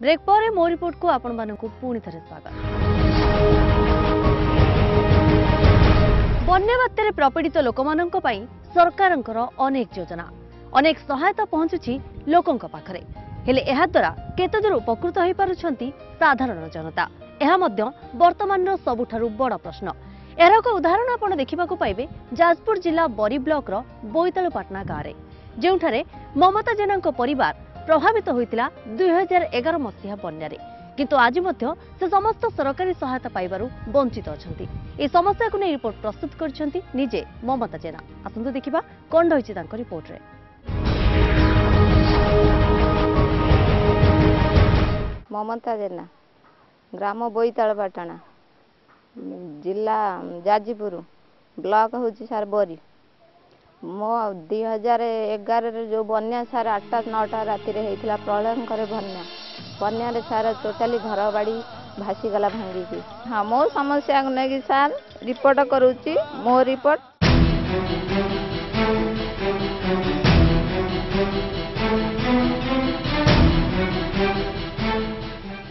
Break पर मो report को आपण मानकु पुणी थरे स्वागत। बन्या बात्यारे प्रपीड़ित लोकमानंक पई सरकारंकर अनेक योजना अनेक सहायता पहुंचुछि लोकंक पाखरे। हेले एहा द्वारा केते दूर उपकृत होई पारुछंती साधारण जनता एहा मध्य वर्तमानर सबुठारु बड़ प्रश्न। एହାର ଏକ उदाहरण आपण देखिबाकू पाइबे जाजपुर जिला बरी ब्लॉक रो बोईतालपाटना गाँव रे, जेउठारे ममता जेनांक परिवार प्रभावित होइतिला 2011 मसीहा बन्यारे, किंतु आज मध्य से समस्त सरकारी सहायता पाइबारु वंचित अछंती। ए समस्या को नै रिपोर्ट प्रस्तुत करछंती निजे ममता जेना। आसंतु देखिबा कोन रहिछि तांको रिपोर्ट रे। ममता जेना, ग्राम बोईतालपाटना, जिला जाजपुर, ब्लॉक होची सार बरी। मो 2011 जो बन्या सार 8-9 राति रे हेतिला प्रलयंकर बन्या रे सार टोटाली घर बाड़ी भासी गला भांगी की। हां मो समस्या नै कि सार रिपोर्ट करूची मो रिपोर्ट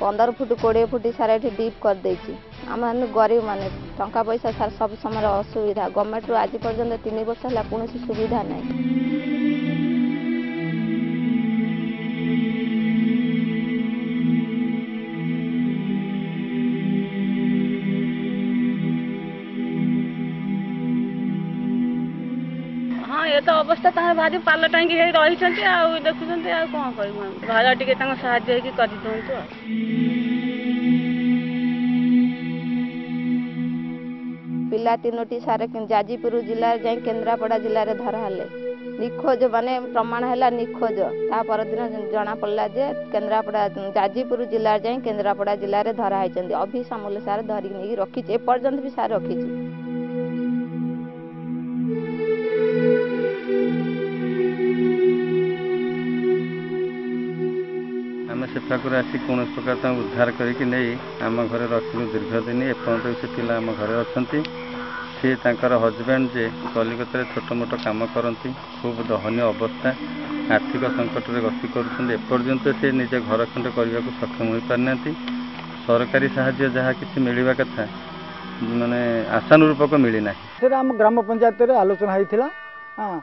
15 फुट 20 फुट सारा डीप कर देछि। आम गरीब माने टंका पैसा सार सब समय असुविधा। गवर्नमेंट रो आज पर्यंत 3 वर्ष हला कोन सुविधा नहीं। हाँ ये तो अवस्था ताहा भारी पाल टांगी रही देखुं कौन कह घर टे साहाଯ୍य कर दिंतु। पिला 3टी सारे जाजपुर जिले जाए केन्द्रापड़ा जिले में धरा हेले निखोज माने प्रमाण है निखोज। ता परदिन जना पड़ा जे केन्द्रापड़ा जाजपुर जिले जाए केन्द्रापड़ा जिले में धरा होती। अभी सामूल सार धरिक नहीं रखी एपर्यंत भी सार रखी। आम सेठाकुर आसी कौन प्रकार उद्धार करके नहीं आम घर रखी दीर्घ दिन एपर्यंत से पिला आम घर अच्छा। सी तांकर हजबैंड जे कलिकता छोट मोट काम करती खूब दहनीय अवस्था आर्थिक संकट में गति करपर्यंत से निजे घर खंड करने को सक्षम हो पारना। सरकारी साहाय्य जहाँ किसी मिलवा कथा माने आशानुरूपक मिलना। आम ग्राम पंचायत आलोचना होता। हाँ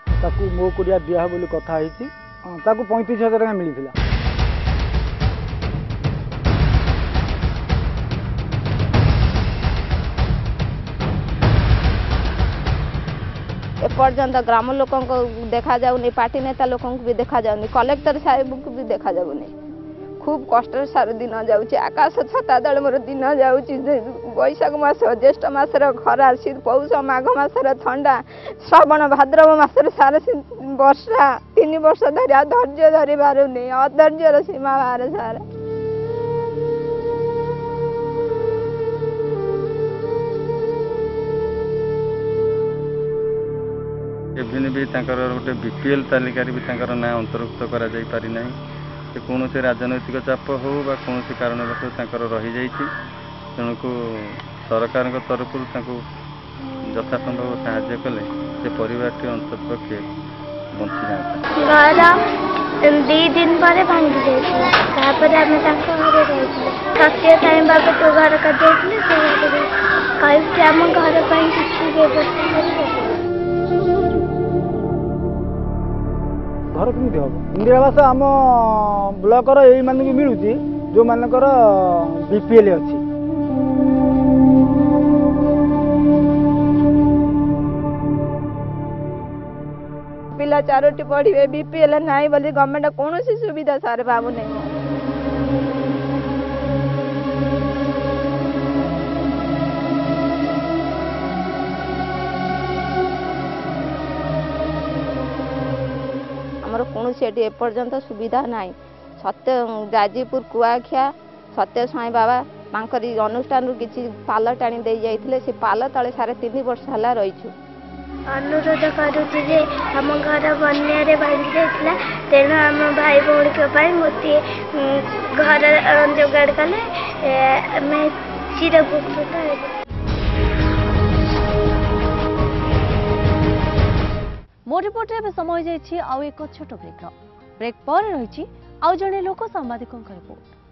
मो कुड़िया दिया बोली कथा 35,000 टका मिलता। एपर्यंत ग्राम लोक देखा जाऊनी, पार्टी नेता लोक भी देखा जाऊनी, कलेक्टर साहेब को भी देखा जाऊनी। खूब कष्ट सार दिन जाऊँच। आकाश छता तले मोर दिन जाऊँच। बैशाख मास ज्येष्ठ मासर खरा, शीत पौष माघ मासर ठंडा, श्रावण भाद्रव मासर सार वर्षा। 3 वर्ष धरिया धैर्य धरी पारुनी, अधैर्यर सीमा बाहर सार। एवं भी गोटे बीपीएल तालिकार भी ना अंतर्भुक्त करा जाई पारि नाही। से कौन से राजनैतिक चाप हो बा कौन से कारणवश रही जाइछि। तेणुकु सरकार तरफ यथासंभव साहाय्य कले से परिवार अंतपक्षे बंची जाता। घर 2 दिन पर भांगी जाइए सत्य टाइम बाबा तो घर कर आम घर पर किसी व्यवस्था घर कमी हम इंदिरा आवास आम ब्लॉक यही मान भी मिलूँ जो मानकर बीपीएल अच्छी। पिला 4टी पढ़े बीपीएल नहीं बोली गवर्नमेंट कौन सी सुविधा सारे बाबू नहीं। कौन से एपर्यंत सुविधा नहीं। सत्य जाजपुर कुआखिया सत्य साई बाबा तांकरी अनुष्ठान किसी पाल टाणी दे जाइथिले। से पाल तले 3.5 वर्ष हला रहीछु। अनुरोध करुछि जे हम घर बन्या रे भांगी जाइथिला, तेणु हम भाई भौणी के पई मोती घर जोगाड़ कले मैं चिर उपकृत हेबे। मो रिपोर्ट रे समय जाइछि आउ एक छोट ब्रेक पर रही आउ जड़े लोक सांबादिकों रिपोर्ट।